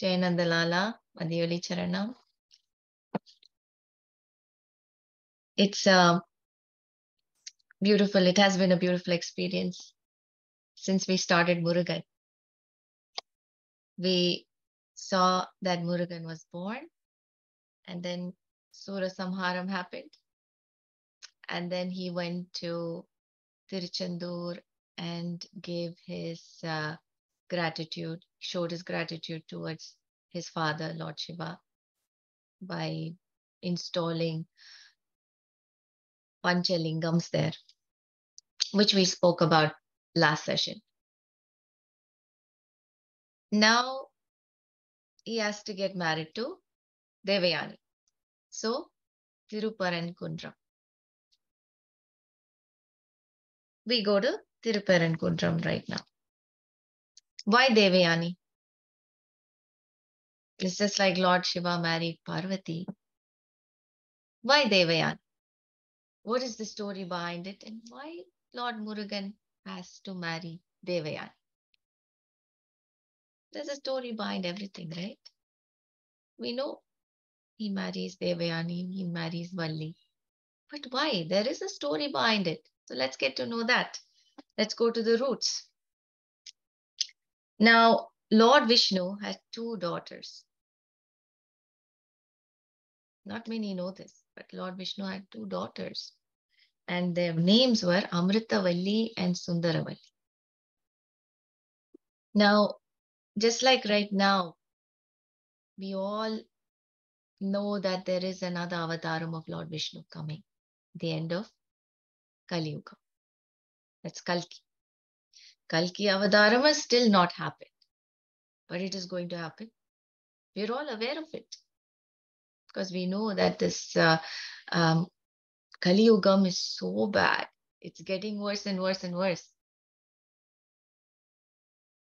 Jayanandalala, Madhyoli Charanam. It's beautiful. It has been a beautiful experience since we started Murugan. We saw that Murugan was born, and then Sura Samharam happened, and then he went to Tiruchendur and gave his gratitude, showed his gratitude towards his father, Lord Shiva, by installing Panchalingams there, which we spoke about last session. Now he has to get married to Devayani. So, Thiruparankundram. We go to Thiruparankundram right now. Why Devayani? It's just like Lord Shiva married Parvati. Why Devayani? What is the story behind it, and why Lord Murugan has to marry Devayani? There's a story behind everything, right? We know he marries Devayani, he marries Valli. But why? There is a story behind it. So let's get to know that. Let's go to the roots. Now, Lord Vishnu had two daughters. Not many know this, but Lord Vishnu had two daughters. And their names were Amritavalli and Sundaravalli. Now, just like right now, we all know that there is another avataram of Lord Vishnu coming, the end of Kali Yuga. That's Kalki. Kalki avataram has still not happened, but it is going to happen. We're all aware of it because we know that this Kali Yugam is so bad. It's getting worse and worse and worse.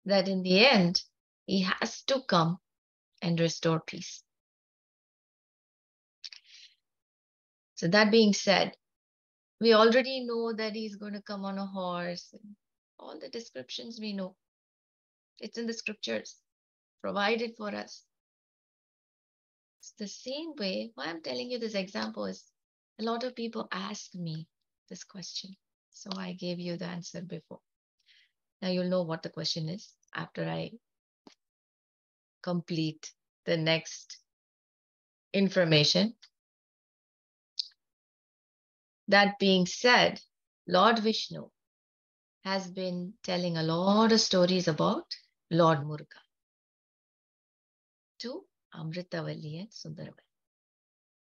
That in the end, he has to come and restore peace. So that being said, we already know that he's going to come on a horse. And all the descriptions we know. It's in the scriptures provided for us. It's the same way. Why I'm telling you this example is a lot of people ask me this question. So I gave you the answer before. Now you'll know what the question is after I complete the next information. That being said, Lord Vishnu has been telling a lot of stories about Lord Muruga to Amritavalli and Sundaravalli.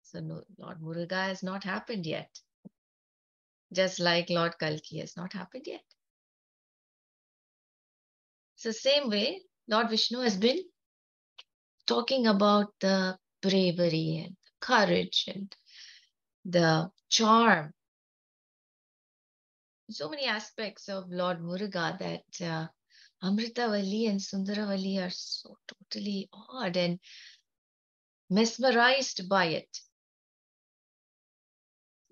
So no, Lord Muruga has not happened yet. Just like Lord Kalki has not happened yet. So same way, Lord Vishnu has been talking about the bravery and the courage and the charm. So many aspects of Lord Muruga that Amritavalli and Sundaravalli are so totally awed and mesmerized by it.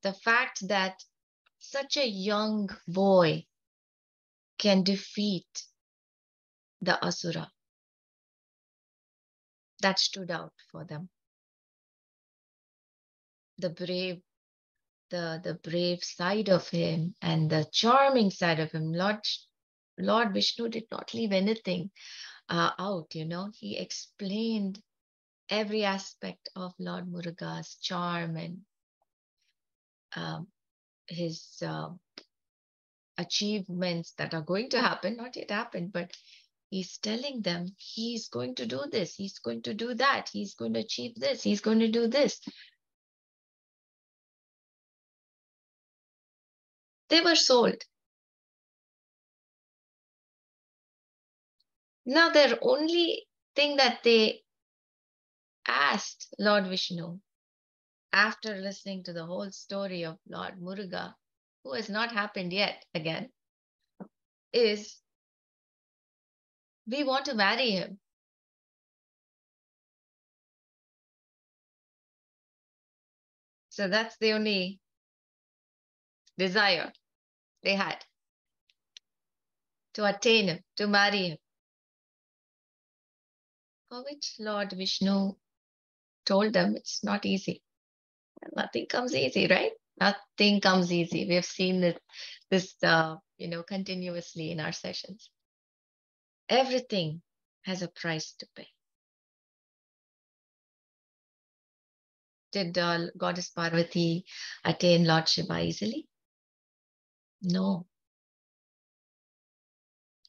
The fact that such a young boy can defeat the Asura, that stood out for them. The brave side of him and the charming side of him. Lord Vishnu did not leave anything out, He explained every aspect of Lord Muruga's charm and his achievements that are going to happen, not yet happened, but he's telling them he's going to do this, he's going to do that, he's going to achieve this, he's going to do this. They were sold. Now, their only thing that they asked Lord Vishnu after listening to the whole story of Lord Muruga, who has not happened yet again, is we want to marry him. So that's the only desire they had, to attain him, to marry him. For which Lord Vishnu told them it's not easy. Nothing comes easy, right? Nothing comes easy. We have seen this continuously in our sessions. Everything has a price to pay. Did Goddess Parvati attain Lord Shiva easily? No.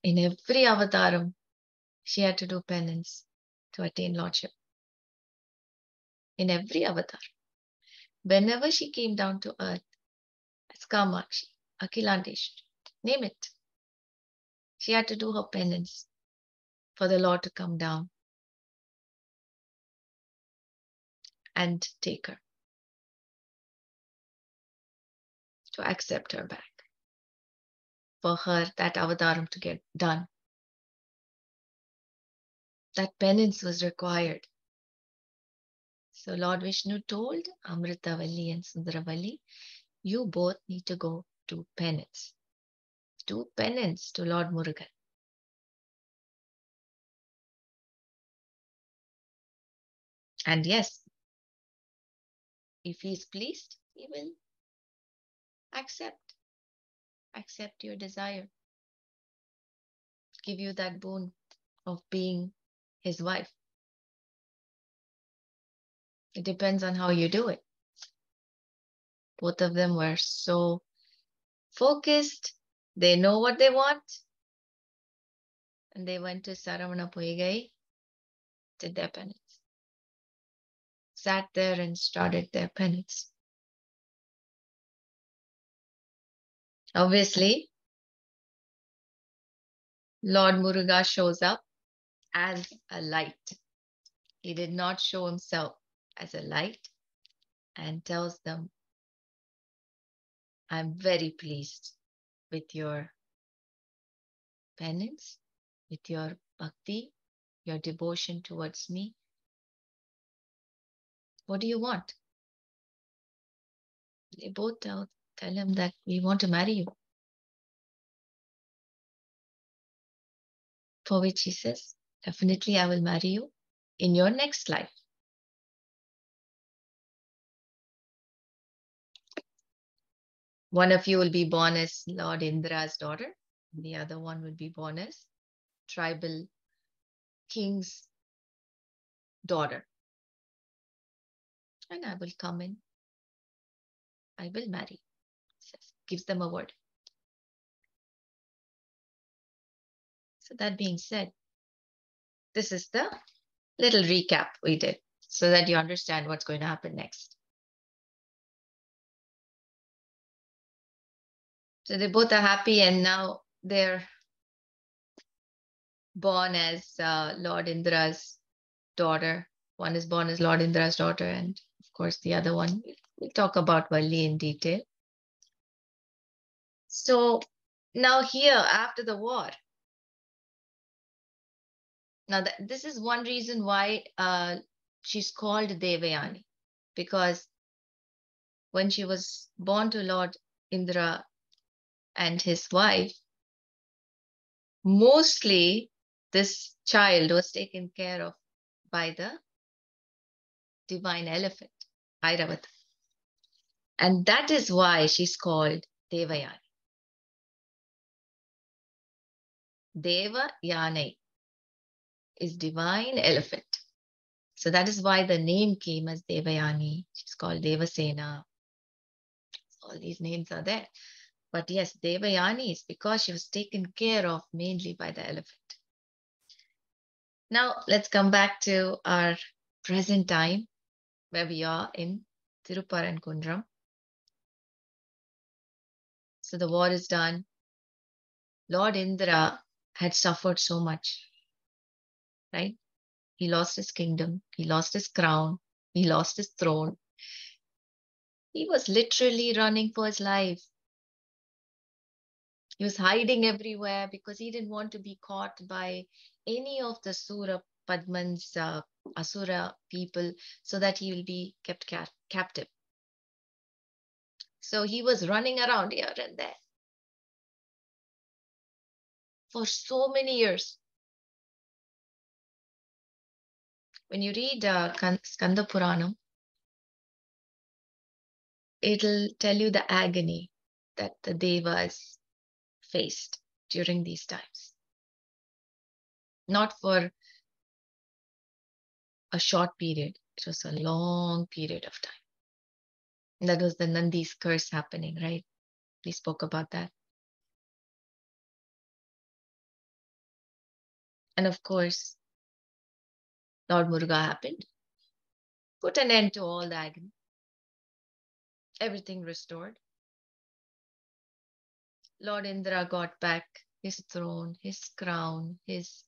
In every avataram, she had to do penance to attain Lordship. In every avatar. Whenever she came down to earth, as Kamakshi, Akhilandeshwari, name it, she had to do her penance for the Lord to come down and take her, to accept her back, for her, that avataram to get done. That penance was required. So Lord Vishnu told Amritavalli and Sundaravalli, you both need to go to penance. Do penance to Lord Murugan. And yes, if he is pleased, he will accept your desire, give you that boon of being his wife. It depends on how you do it. Both of them were so focused. They know what they want. And they went to Saravana Poigai, did their penance. Sat there and started their penance. Obviously, Lord Muruga shows up as a light. He did not show himself as a light and tells them, I'm very pleased with your penance, with your bhakti, your devotion towards me. What do you want? They both tell him that we want to marry you. For which he says, definitely I will marry you in your next life. One of you will be born as Lord Indra's daughter. The other one will be born as tribal king's daughter. And I will come in. I will marry. Says, gives them a word. So that being said, this is the little recap we did so that you understand what's going to happen next. So they both are happy and now they're born as Lord Indra's daughter. One is born as Lord Indra's daughter, and of course the other one, we'll talk about Valli in detail. So now here, after the war, now this is one reason why she's called Devayani, because when she was born to Lord Indra and his wife, mostly this child was taken care of by the divine elephant, Airavata. And that is why she's called Devayani. Devayani is divine elephant. So that is why the name came as Devayani. She's called Devasena. All these names are there. But yes, Devayani is because she was taken care of mainly by the elephant. Now let's come back to our present time where we are in Thiruparankundram. So the war is done. Lord Indra had suffered so much, right? He lost his kingdom. He lost his crown. He lost his throne. He was literally running for his life. He was hiding everywhere because he didn't want to be caught by any of the Sura Padman's Asura people so that he will be kept captive. So he was running around here and there for so many years. When you read Skanda Puranam, it'll tell you the agony that the Devas faced during these times. Not for a short period, it was a long period of time. And that was the Nandi's curse happening, right? We spoke about that. And of course, Lord Muruga happened, put an end to all the agony, everything restored. Lord Indra got back his throne, his crown, his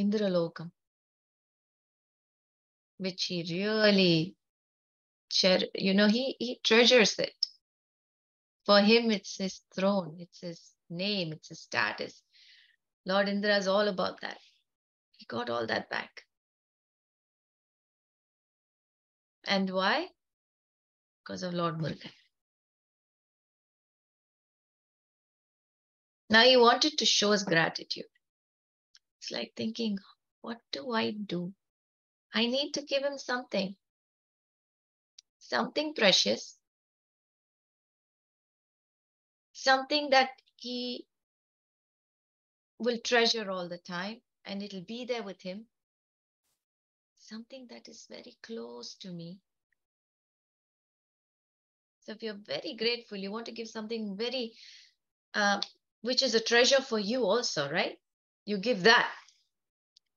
Indralokam, which he really, he treasures it. For him, it's his throne, it's his name, it's his status. Lord Indra is all about that. He got all that back. And why? Because of Lord Murugan. Now he wanted to show his gratitude. It's like thinking, what do I do? I need to give him something precious, something that he will treasure all the time and it'll be there with him, something that is very close to me. So if you're very grateful, you want to give something very, which is a treasure for you also, right? You give that.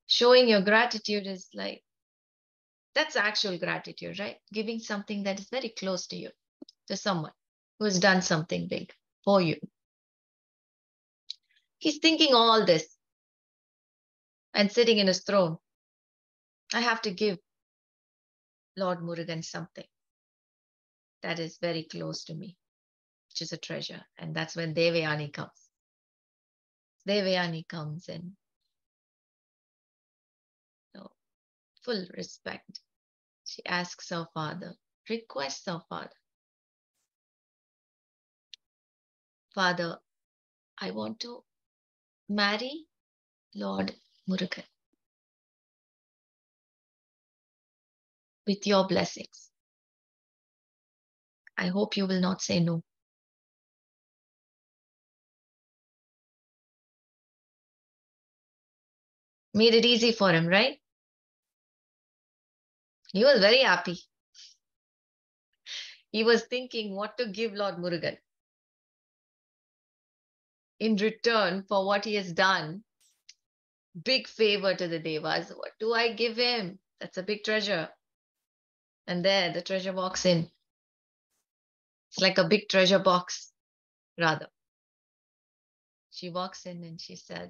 Showing your gratitude is like, that's actual gratitude, right? Giving something that is very close to you, to someone who has done something big for you. He's thinking all this and sitting in his throne. I have to give Lord Murugan something that is very close to me, which is a treasure. And that's when Devayani comes. Devayani comes in full respect. She asks her father, requests her father, Father, I want to marry Lord Murugan with your blessings. I hope you will not say no. Made it easy for him, right? He was very happy. He was thinking what to give Lord Murugan in return for what he has done. Big favor to the Devas. What do I give him? That's a big treasure. And there the treasure walks in. It's like a big treasure box, rather. She walks in and she says,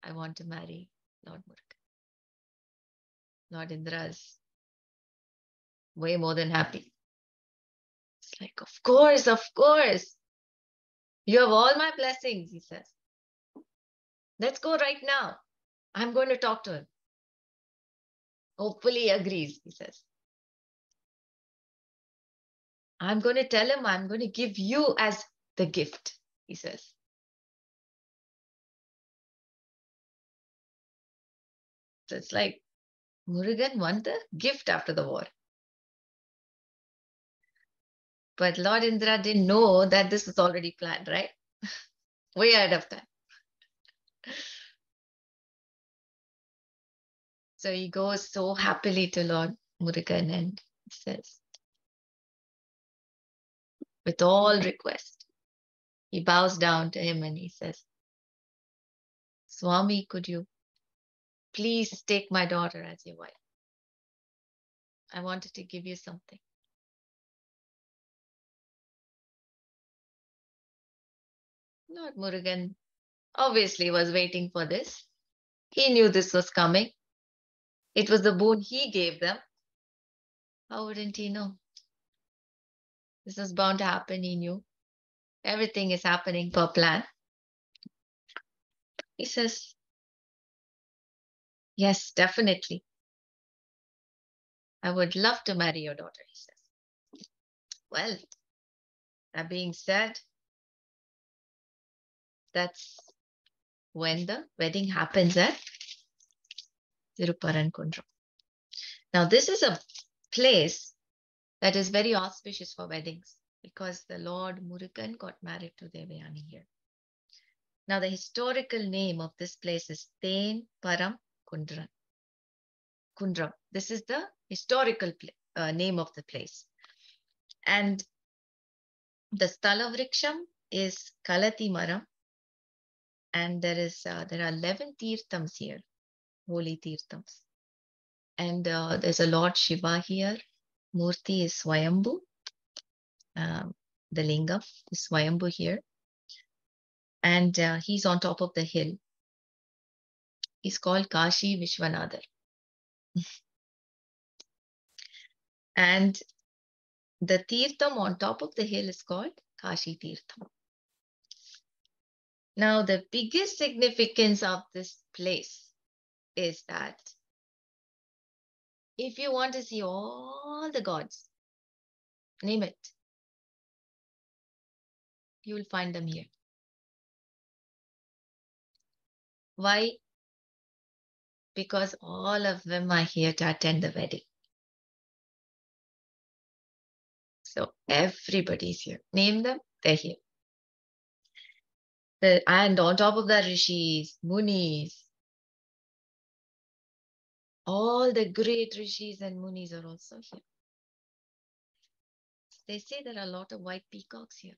I want to marry Lord Murugan. Lord Indra's way more than happy. It's like, of course, of course. You have all my blessings, he says. Let's go right now. I'm going to talk to him. Hopefully he agrees, he says. I'm going to tell him I'm going to give you as the gift, he says. So it's like Murugan won the gift after the war. But Lord Indra didn't know that this was already planned, right? Way ahead of time. So he goes so happily to Lord Murugan and says, with all request, he bows down to him and he says, Swami, could you please take my daughter as your wife? I wanted to give you something. Lord Murugan obviously was waiting for this. He knew this was coming. It was the boon he gave them. How wouldn't he know? This was bound to happen, he knew. Everything is happening per plan. He says, yes, definitely. I would love to marry your daughter, he says. Well, that being said, that's when the wedding happens at Thiruparankundram. Now, this is a place that is very auspicious for weddings because the Lord Murugan got married to Devayani here. Now, the historical name of this place is Thiruparankundram. This is the historical name of the place. And the Sthala Vriksham is Kalati Maram. And there are 11 Tirthams here, holy Tirthams. And there's a Lord Shiva here. Murti is Swayambhu. The Lingam is Swayambhu here. And he's on top of the hill. He's called Kashi Vishwanadar. And the Tirtham on top of the hill is called Kashi Tirtham. Now, the biggest significance of this place is that if you want to see all the gods, name it, you will find them here. Why? Because all of them are here to attend the wedding. So everybody's here. Name them, they're here. And on top of that, rishis, munis, all the great rishis and munis are also here. They say there are a lot of white peacocks here.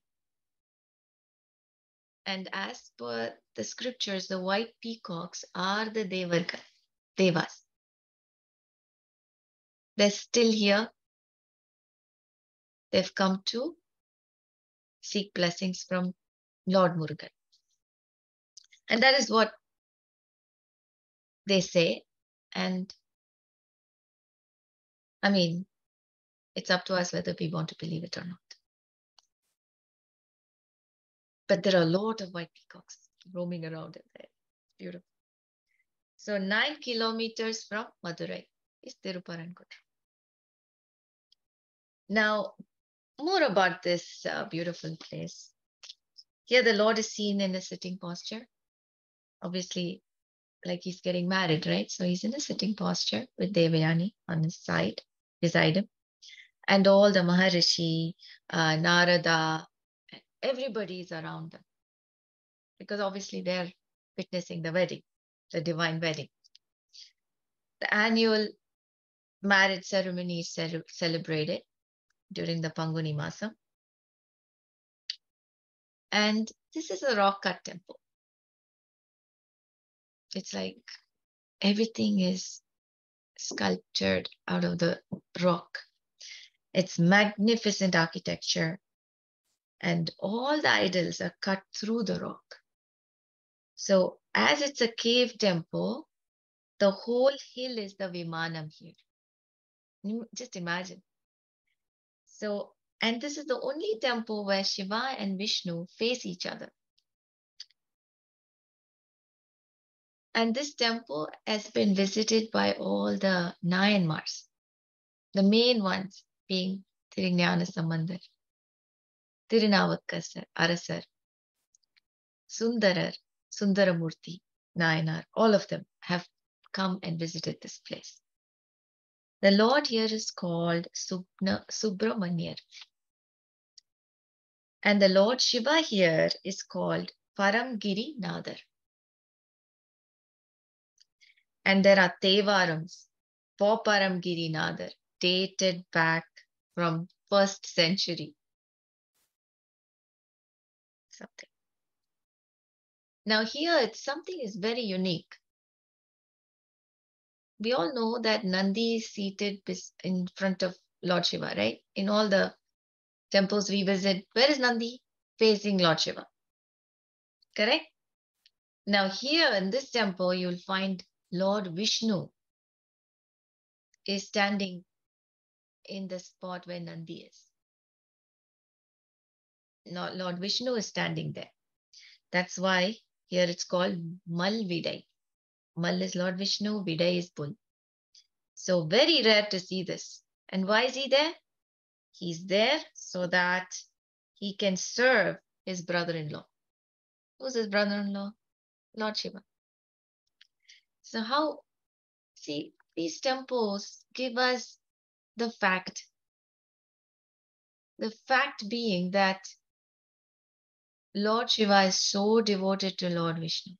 And as per the scriptures, the white peacocks are the devas. They're still here. They've come to seek blessings from Lord Murugan. And that is what they say. And I mean, it's up to us whether we want to believe it or not. But there are a lot of white peacocks roaming around in there. Beautiful. So 9 kilometers from Madurai is Thiruparankundram. Now, more about this beautiful place. Here the Lord is seen in a sitting posture. Obviously, like he's getting married, right? So he's in a sitting posture with Devayani on his side, beside him. And all the Maharishi, Narada, everybody is around them. Because obviously they're witnessing the wedding, the divine wedding. The annual marriage ceremony is celebrated during the Panguni Masam. And this is a rock cut temple. It's like everything is sculptured out of the rock. It's magnificent architecture. And all the idols are cut through the rock. So as it's a cave temple, the whole hill is the Vimanam here. Just imagine. So, and this is the only temple where Shiva and Vishnu face each other. And this temple has been visited by all the Nayanmars, the main ones being Thirignana Sambandar, Tirunavakkar Arasar, Sundarar, Sundaramurti, Nayanar, all of them have come and visited this place. The Lord here is called Subramanyar. And the Lord Shiva here is called Paramgiri Nadar. And there are Tevarams for Paramgiri Nadar, dated back from 1st century. Something. Now here, something is very unique. We all know that Nandi is seated in front of Lord Shiva, right? In all the temples we visit, where is Nandi? Facing Lord Shiva. Correct? Now here in this temple, you'll find Lord Vishnu is standing in the spot where Nandi is. Lord Vishnu is standing there. That's why here it's called Mal Vidai. Mal is Lord Vishnu, Vidai is bull. So very rare to see this. And why is he there? He's there so that he can serve his brother-in-law. Who's his brother-in-law? Lord Shiva. So see, these temples give us the fact being that Lord Shiva is so devoted to Lord Vishnu,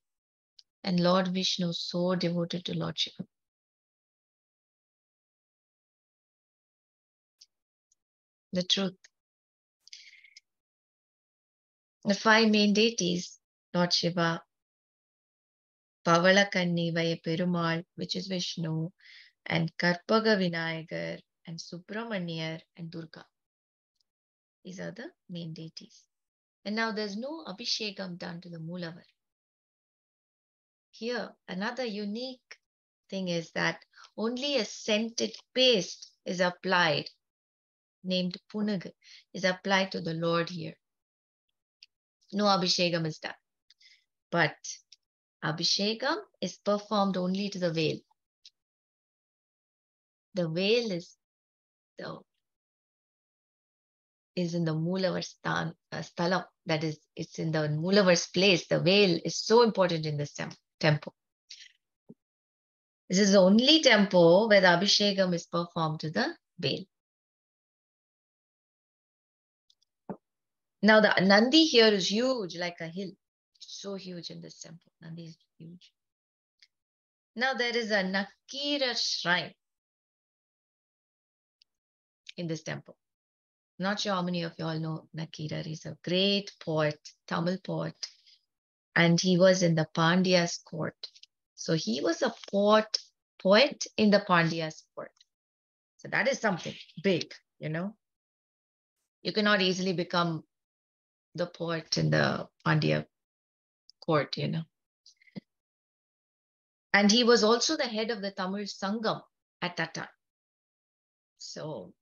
and Lord Vishnu so devoted to Lord Shiva. The truth. The five main deities, Lord Shiva, Pavalakanni Vaya Perumal, which is Vishnu, and Karpaga Vinayagar, and Subramanyar, and Durga. These are the main deities. And now there's no Abhishekam done to the Moolavar. Here, another unique thing is that only a scented paste is applied, named Punag, is applied to the Lord here. No Abhishekam is done. But Abhishekam is performed only to the veil. The veil is in the Moolavar sthalam. That is, it's in the Moolavar's place. The veil is so important in this temple. This is the only temple where the Abhishekam is performed to the veil. Now the Nandi here is huge, like a hill. So huge in this temple. Nandi is huge. Now there is a Nakkeerar shrine in this temple. Not sure how many of you all know Nakkeerar. He's a great poet, Tamil poet. And he was in the Pandya's court. So he was a poet in the Pandya's court. So that is something big, you know. You cannot easily become the poet in the Pandya court, you know. And he was also the head of the Tamil Sangam at that time. So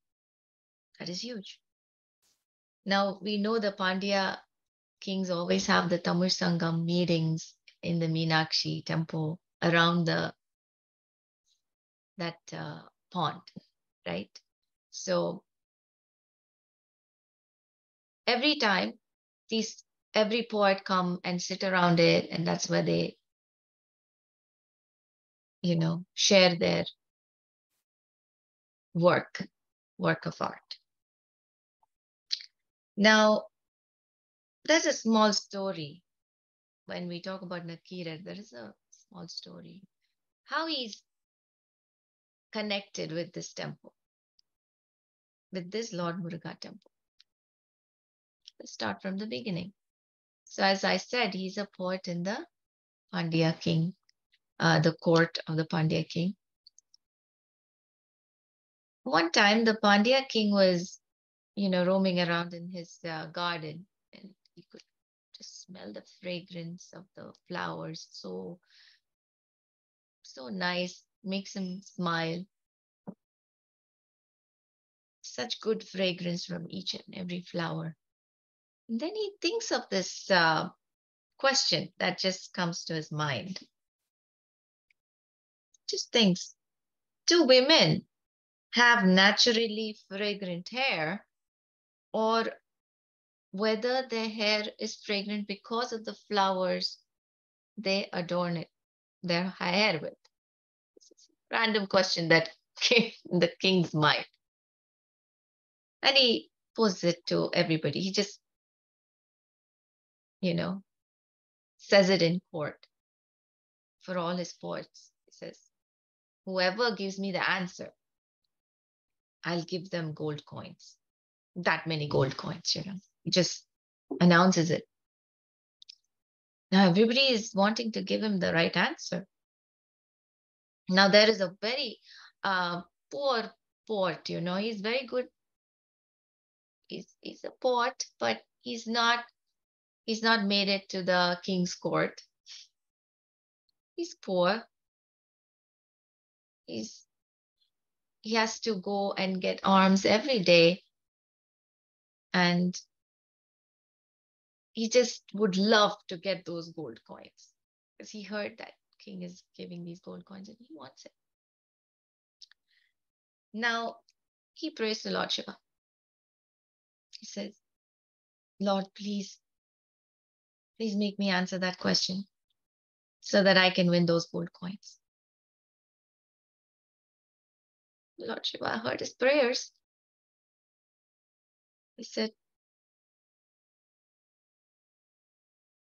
that is huge. Now we know the Pandya kings always have the Tamil Sangam meetings in the Meenakshi temple around that pond, right? So every time every poet come and sit around it, and that's where they, you know, share their work of art. Now, there's a small story. When we talk about Nakkeerar, there is a small story. How he's connected with this temple, with this Lord Muruga temple. Let's start from the beginning. So as I said, he's a poet in the Pandya king, the court of the Pandya king. One time, the Pandya king was, you know, roaming around in his garden, and he could just smell the fragrance of the flowers. So nice, makes him smile. Such good fragrance from each and every flower. And then he thinks of this question that just comes to his mind. Just thinks, do women have naturally fragrant hair, or whether their hair is fragrant because of the flowers they adorn their hair with? This is a random question that came in the king's mind. And he posed it to everybody. He just, you know, says it in court for all his poets. He says, whoever gives me the answer, I'll give them gold coins. That many gold coins, you know. He just announces it. Now everybody is wanting to give him the right answer. Now there is a very poor poet, you know. He's very good. He's a poet, but he's not made it to the king's court. He's poor. He has to go and get arms every day. And he just would love to get those gold coins, because he heard that king is giving these gold coins and he wants it. Now he prays to Lord Shiva. He says, Lord, please make me answer that question so that I can win those gold coins. Lord Shiva heard his prayers. He said,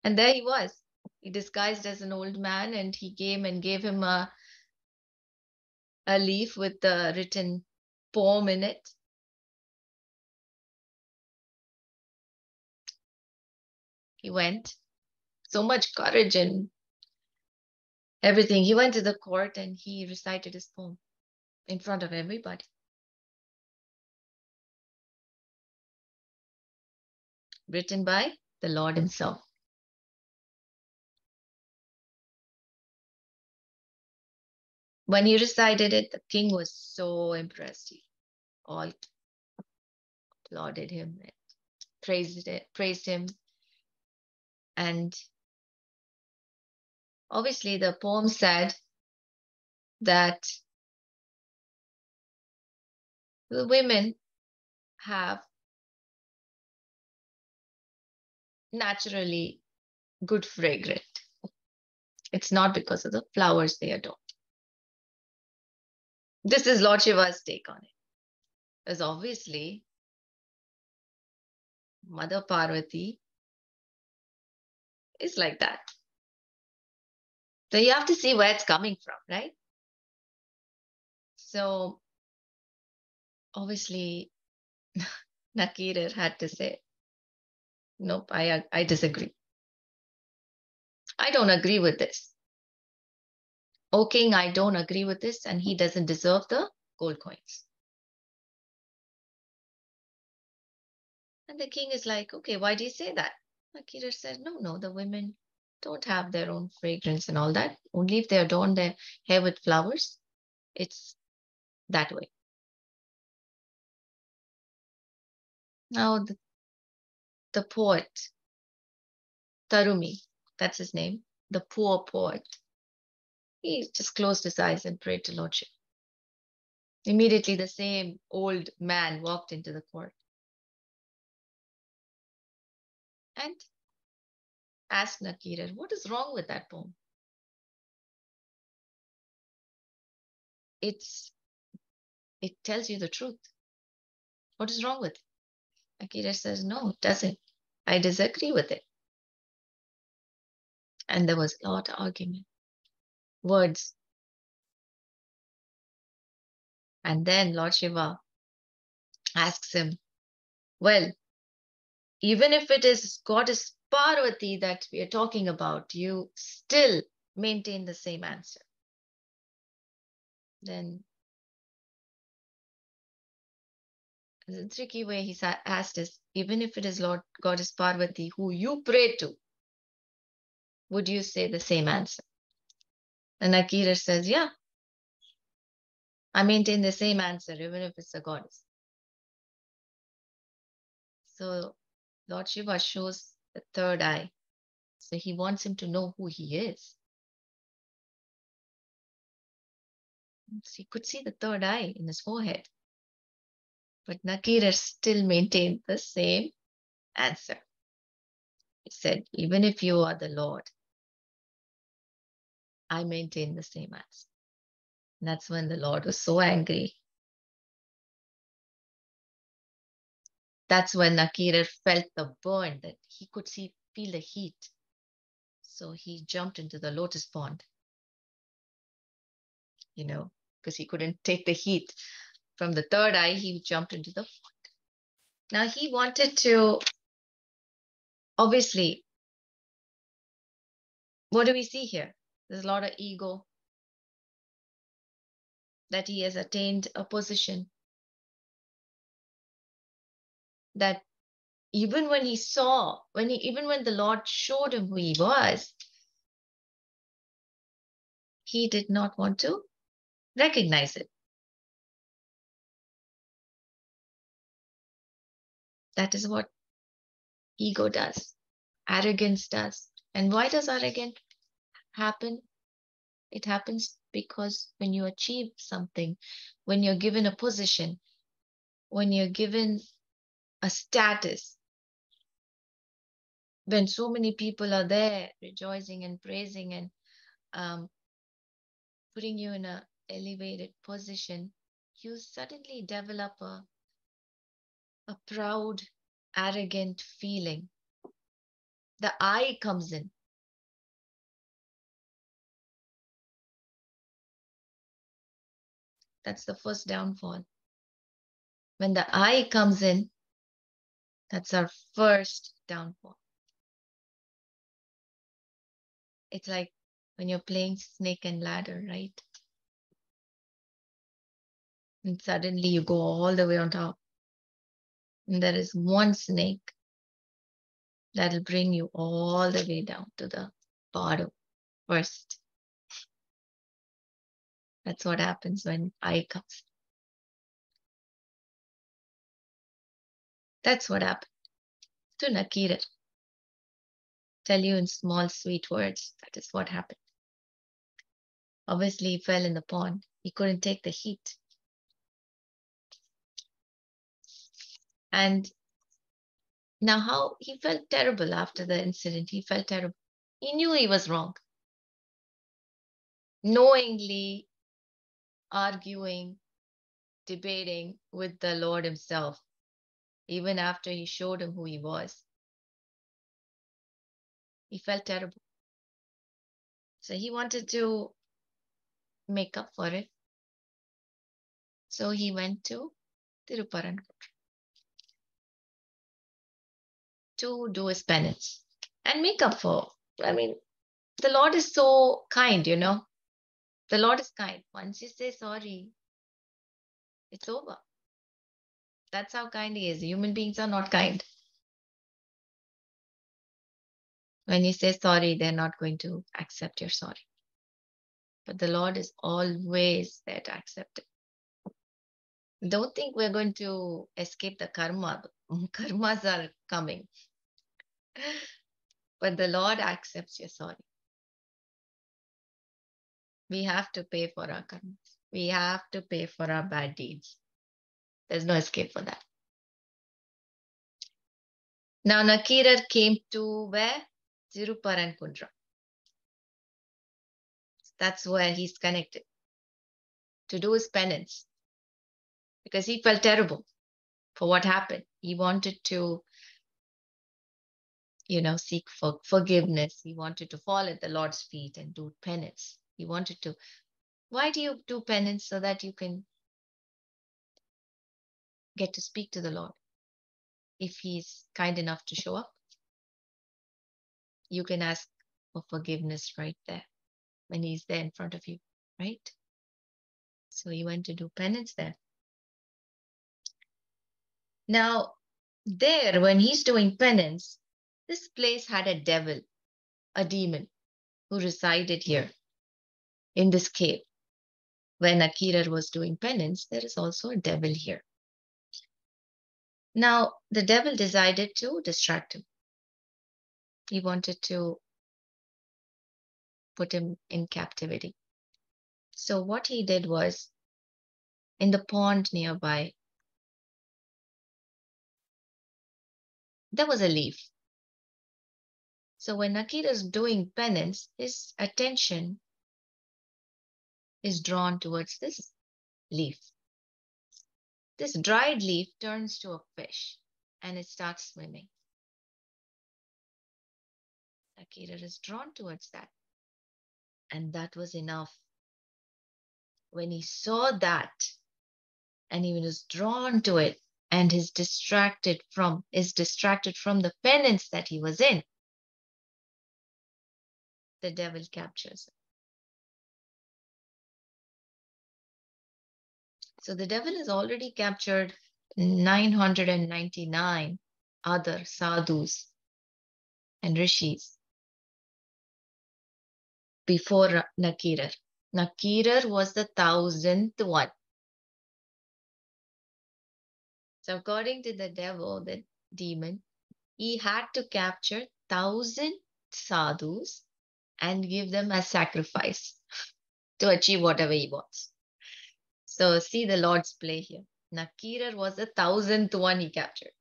and there he was. He disguised as an old man, and he came and gave him a leaf with the written poem in it. He went, so much courage and everything. He went to the court and he recited his poem in front of everybody. Written by the Lord himself. When he recited it, the king was so impressed. He all applauded him and praised him. And obviously the poem said that the women have naturally good fragrance. It's not because of the flowers they adore. This is Lord Shiva's take on it. Because obviously, Mother Parvati is like that. So you have to see where it's coming from, right? So obviously, Nakkeerar had to say, nope, I disagree. I don't agree with this. O king, I don't agree with this, and he doesn't deserve the gold coins. And the king is like, okay, why do you say that? Nakkeerar said, no, the women don't have their own fragrance and all that. Only if they adorn their hair with flowers, it's that way. Now, the poet, Tarumi, that's his name, the poor poet, he just closed his eyes and prayed to Lord Shiva. Immediately, the same old man walked into the court and asked Nakkeerar, what is wrong with that poem? It tells you the truth. What is wrong with it? Nakkeerar says, no, it doesn't. I disagree with it. And there was a lot of argument, words. And then Lord Shiva asks him, well, even if it is Goddess Parvati that we are talking about, you still maintain the same answer. Then the tricky way he asked is, even if it is Lord Goddess Parvati who you pray to, would you say the same answer? And Nakkeerar says, yeah, I maintain the same answer, even if it's a goddess. So Lord Shiva shows the third eye. So he wants him to know who he is. So he could see the third eye in his forehead. But Nakkeerar still maintained the same answer. He said, even if you are the Lord, I maintain the same answer. And that's when the Lord was so angry. That's when Nakkeerar felt the burn, that he could feel the heat. So he jumped into the lotus pond, because he couldn't take the heat from the third eye. He jumped into the pond. Now he wanted to, obviously, what do we see here? There's a lot of ego, that he has attained a position, that even when even when the Lord showed him who he was, he did not want to recognize it. That is what ego does, arrogance does. And why does arrogance happen? It happens because when you achieve something, when you're given a position, when you're given a status, when so many people are there rejoicing and praising and putting you in an elevated position, you suddenly develop a proud, arrogant feeling. The I comes in. That's the first downfall. When the I comes in, that's our first downfall. It's like when you're playing snake and ladder, right? And suddenly you go all the way on top. And there is one snake that'll bring you all the way down to the bottom first. That's what happens when I comes. That's what happened to Nakkeerar. Tell you in small, sweet words, that is what happened. Obviously, he fell in the pond. He couldn't take the heat. And now, how he felt terrible after the incident. He felt terrible. He knew he was wrong. Knowingly arguing, debating with the Lord himself, even after he showed him who he was. He felt terrible. So he wanted to make up for it. So he went to Thiruparankundram to do his penance and make up for. I mean, the Lord is so kind, you know. The Lord is kind. Once you say sorry, it's over. That's how kind he is. Human beings are not kind. When you say sorry, they're not going to accept your sorry. But the Lord is always there to accept it. Don't think we're going to escape the karma. Karmas are coming. But the Lord accepts your sorry. We have to pay for our karmas. We have to pay for our bad deeds. There's no escape for that. Now Nakkeerar came to where? Thiruparankundram. That's where he's connected to do his penance because he felt terrible for what happened. He wanted to, seek for forgiveness. He wanted to fall at the Lord's feet and do penance. He wanted to. Why do you do penance? So that you can get to speak to the Lord. If he's kind enough to show up, you can ask for forgiveness right there when he's there in front of you, right? So he went to do penance there. Now, there, when he's doing penance, this place had a devil, a demon, who resided here in this cave. When Nakkeerar was doing penance, there is also a devil here. Now, the devil decided to distract him. He wanted to put him in captivity. So what he did was, in the pond nearby, there was a leaf. So when Nakkeerar is doing penance, his attention is drawn towards this leaf. This dried leaf turns to a fish and it starts swimming. Nakkeerar is drawn towards that. And that was enough. When he saw that and he was drawn to it and is distracted from the penance that he was in, the devil captures him. So the devil has already captured 999 other sadhus and rishis before Nakkeerar. Nakkeerar was the 1,000th one. So according to the devil, the demon, he had to capture 1,000 sadhus and give them as sacrifice to achieve whatever he wants. So see the Lord's play here. Nakkeerar was the 1,000th one he captured.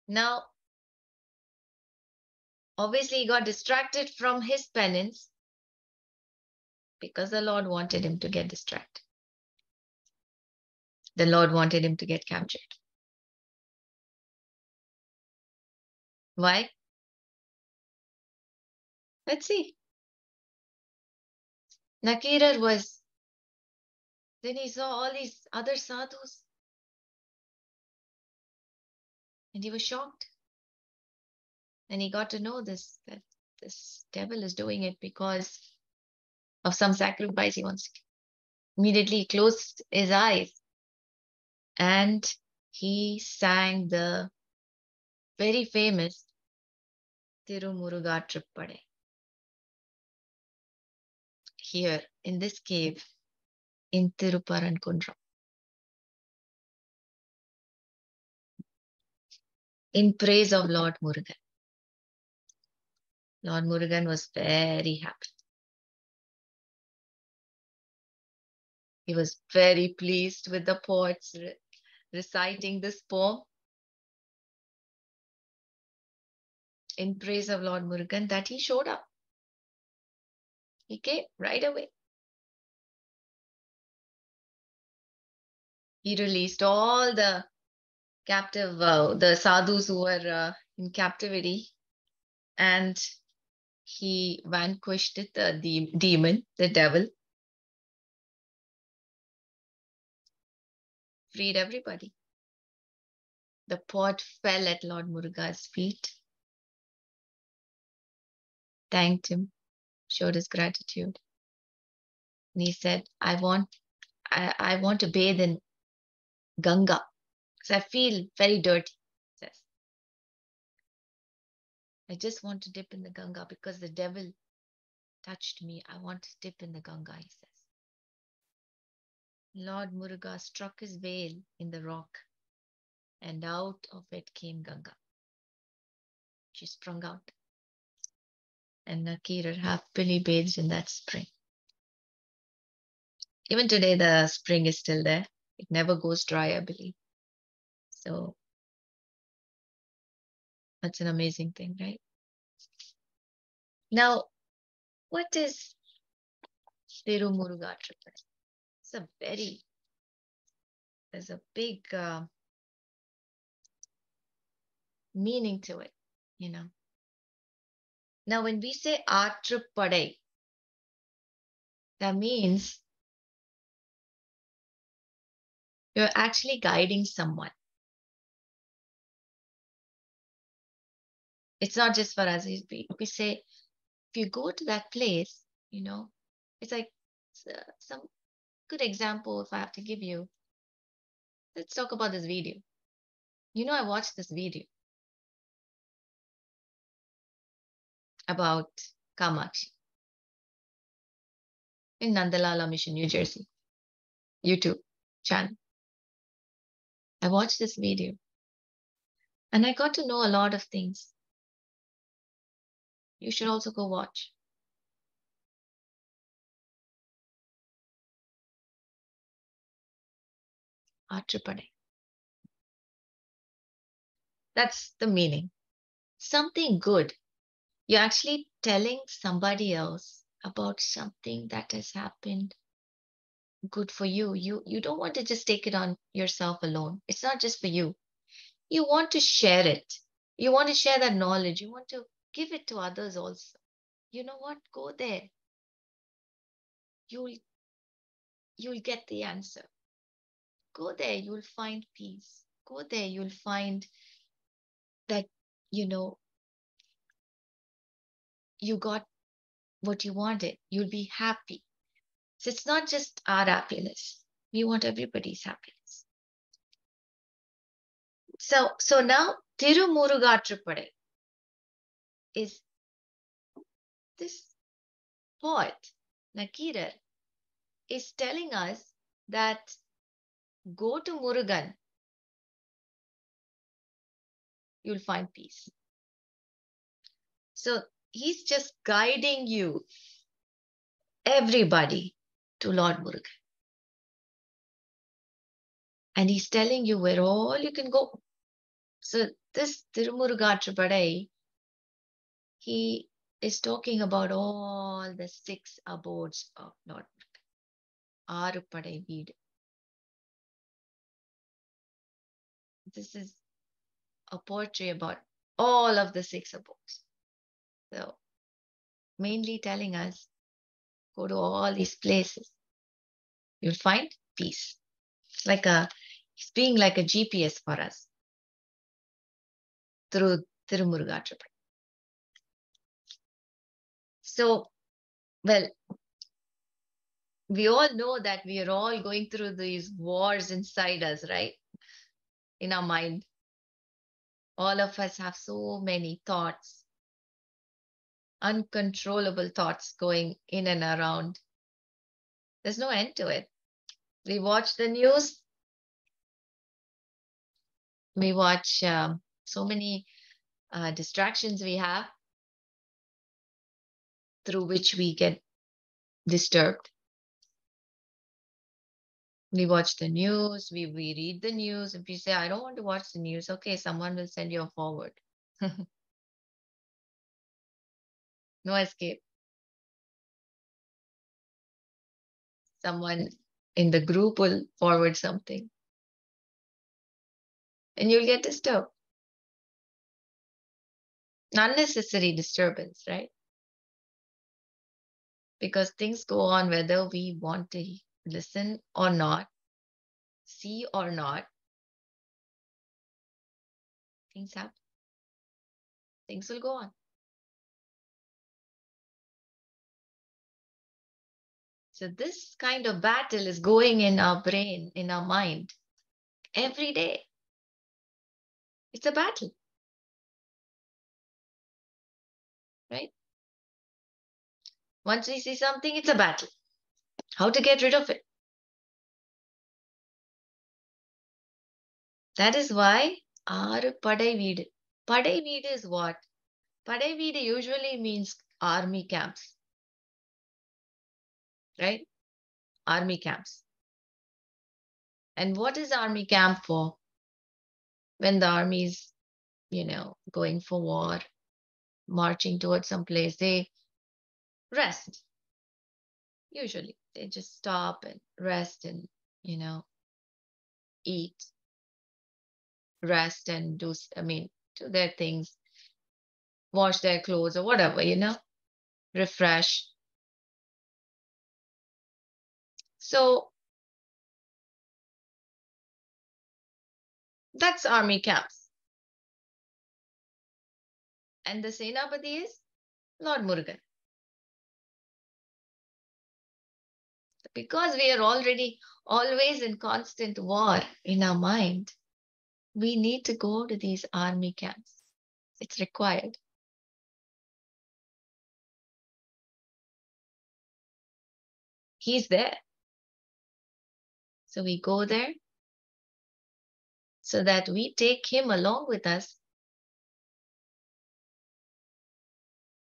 Now, obviously, he got distracted from his penance because the Lord wanted him to get distracted. The Lord wanted him to get captured. Why? Let's see. Nakkeerar was, then he saw all these other sadhus and he was shocked. And he got to know this, that this devil is doing it because of some sacrifice he wants to give. Immediately he closed his eyes and he sang the very famous Thiruparankundram here in this cave in Thiruparankundram in praise of Lord Murugan. Lord Murugan was very happy. He was very pleased with the poets reciting this poem in praise of Lord Murugan that he showed up. He came right away. He released all the captive, the sadhus who were in captivity, and he vanquished the demon, the devil, freed everybody. The pot fell at Lord Muruga's feet, thanked him, showed his gratitude. And he said, I want to bathe in Ganga because I feel very dirty. He says, I just want to dip in the Ganga because the devil touched me. I want to dip in the Ganga, he says. Lord Muruga struck his veil in the rock, and out of it came Ganga. She sprung out, and Nakkeerar happily bathed in that spring. Even today, the spring is still there. It never goes dry, I believe. So that's an amazing thing, right? Now, what is Thiruparankundram? There's a big meaning to it, you know. Now, when we say Aarupadai, that means you're actually guiding someone. It's not just for us. We say, if you go to that place, you know, it's like some good example if I have to give you. Let's talk about this video. You know, I watched this video about Kamakshi in Nandalala Mission, New Jersey, YouTube channel. I watched this video and I got to know a lot of things. You should also go watch. Aarupadai. That's the meaning. Something good. You're actually telling somebody else about something that has happened good for you. You don't want to just take it on yourself alone. It's not just for you. You want to share it. You want to share that knowledge. You want to give it to others also. You know what? Go there. You'll get the answer. Go there. You'll find peace. Go there. You'll find that, you know, you got what you wanted. You'll be happy. So it's not just our happiness. We want everybody's happiness. So now Thiruparankundram is this poet, Nakkeerar, is telling us that go to Murugan, you'll find peace. So he's just guiding you, everybody, to Lord Murugan. And he's telling you where all you can go. So this Thiruparankundram, he is talking about all the 6 abodes of Lord Murugan. Aarupadai Veedu. This is a poetry about all of the 6 abodes. So, mainly telling us go to all these places. You'll find peace. It's being like a GPS for us through Thirumuruga. So, well, we all know that we are all going through these wars inside us, right? In our mind. All of us have so many thoughts, uncontrollable thoughts going in and around. There's no end to it. We watch the news, we watch so many distractions we have through which we get disturbed. We watch the news, we read the news. If you say, I don't want to watch the news, okay, someone will send you a forward. No escape. Someone in the group will forward something and you'll get disturbed. Unnecessary disturbance, right? Because things go on whether we want to listen or not, see or not. Things happen. Things will go on. So this kind of battle is going in our brain, in our mind, every day. It's a battle, right? Once we see something, it's a battle. How to get rid of it? That is why Aarupadai Veedu. Padai Veedu is what? Padai Veedu usually means army camps, right? Army camps. And what is army camp for? When the army is, going for war, marching towards some place, they rest. Usually, they just stop and rest and, eat, rest and do their things, wash their clothes or whatever, refresh. So that's army camps. And the Senapati is Lord Murugan. Because we are already always in constant war in our mind, we need to go to these army camps. It's required. He's there. So we go there so that we take him along with us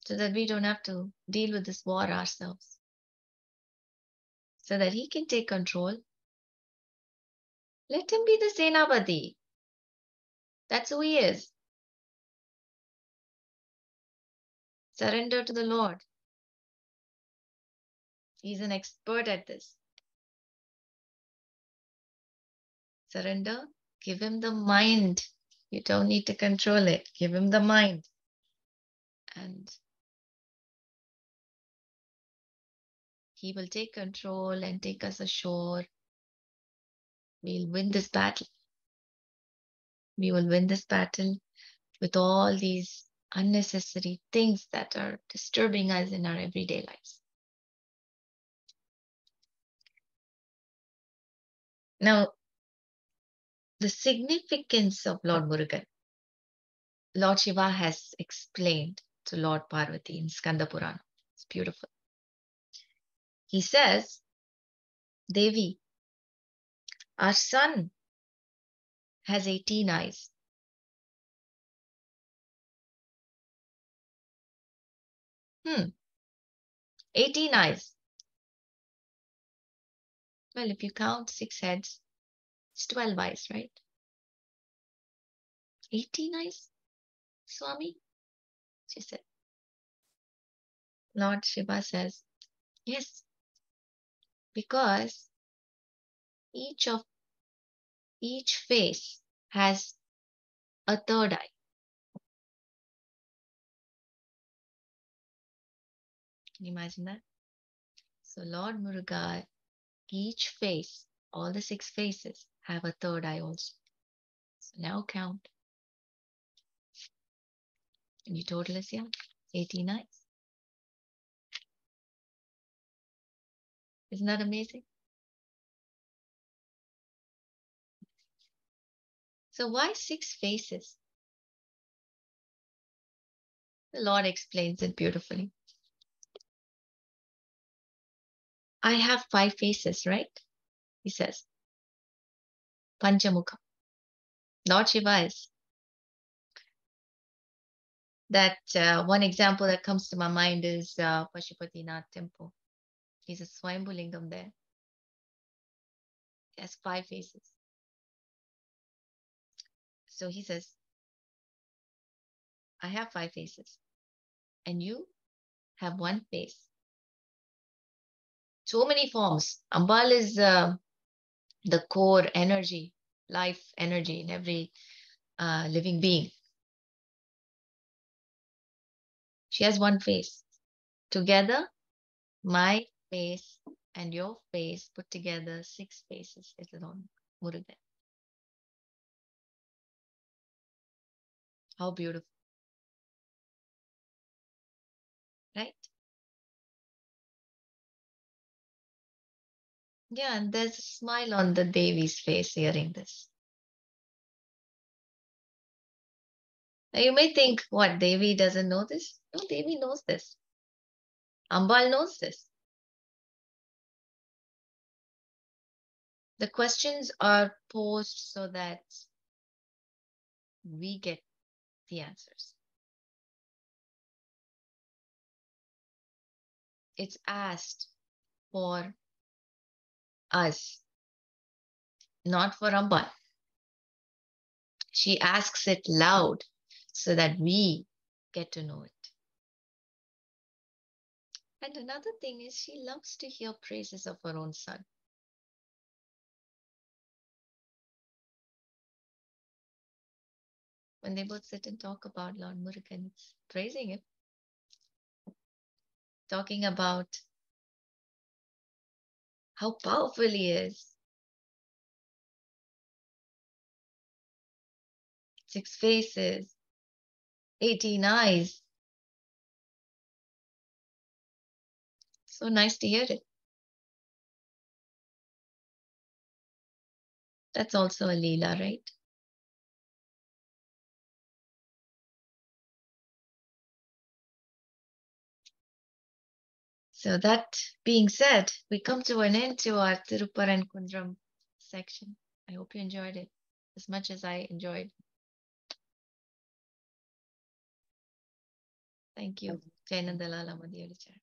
so that we don't have to deal with this war ourselves. So that he can take control. Let him be the Senapati. That's who he is. Surrender to the Lord. He's an expert at this. Surrender. Give him the mind. You don't need to control it. Give him the mind. And he will take control and take us ashore. We'll win this battle. We will win this battle with all these unnecessary things that are disturbing us in our everyday lives. Now, the significance of Lord Murugan, Lord Shiva has explained to Lord Parvati in Skanda Puranam. It's beautiful. He says, Devi, our sun has 18 eyes. 18 eyes. Well, if you count 6 heads, it's 12 eyes, right? 18 eyes, Swami, she said. Lord Shiva says, yes, because each face has a third eye. Can you imagine that? So Lord Muruga, each face, all the 6 faces have a third eye also. So now count. And your total is, 18 eyes. Isn't that amazing? So why 6 faces? The Lord explains it beautifully. I have 5 faces, right? He says. Panchamukha. Lord Shiva is. That one example that comes to my mind is Pashupatinath temple. He's a Swayambhu Lingam there. He has 5 faces. So he says, I have 5 faces. And you have one face. So many forms. Ambal is the core energy, life energy in every living being. She has one face. Together, my face and your face put together 6 faces. It's Lord Murugan. How beautiful. Right? Yeah, and there's a smile on the Devi's face hearing this. Now you may think, what, Devi doesn't know this? No, Devi knows this. Ambal knows this. The questions are posed so that we get the answers. It's asked for us, not for Ambal. She asks it loud so that we get to know it. And another thing is she loves to hear praises of her own son. When they both sit and talk about Lord Murugan, it's praising him, talking about how powerful he is. 6 faces, 18 eyes. So nice to hear it. That's also a Leela, right? So that being said, we come to an end to our Thiruparankundram section. I hope you enjoyed it as much as I enjoyed. Thank you. Jainandalala Madhyadichar.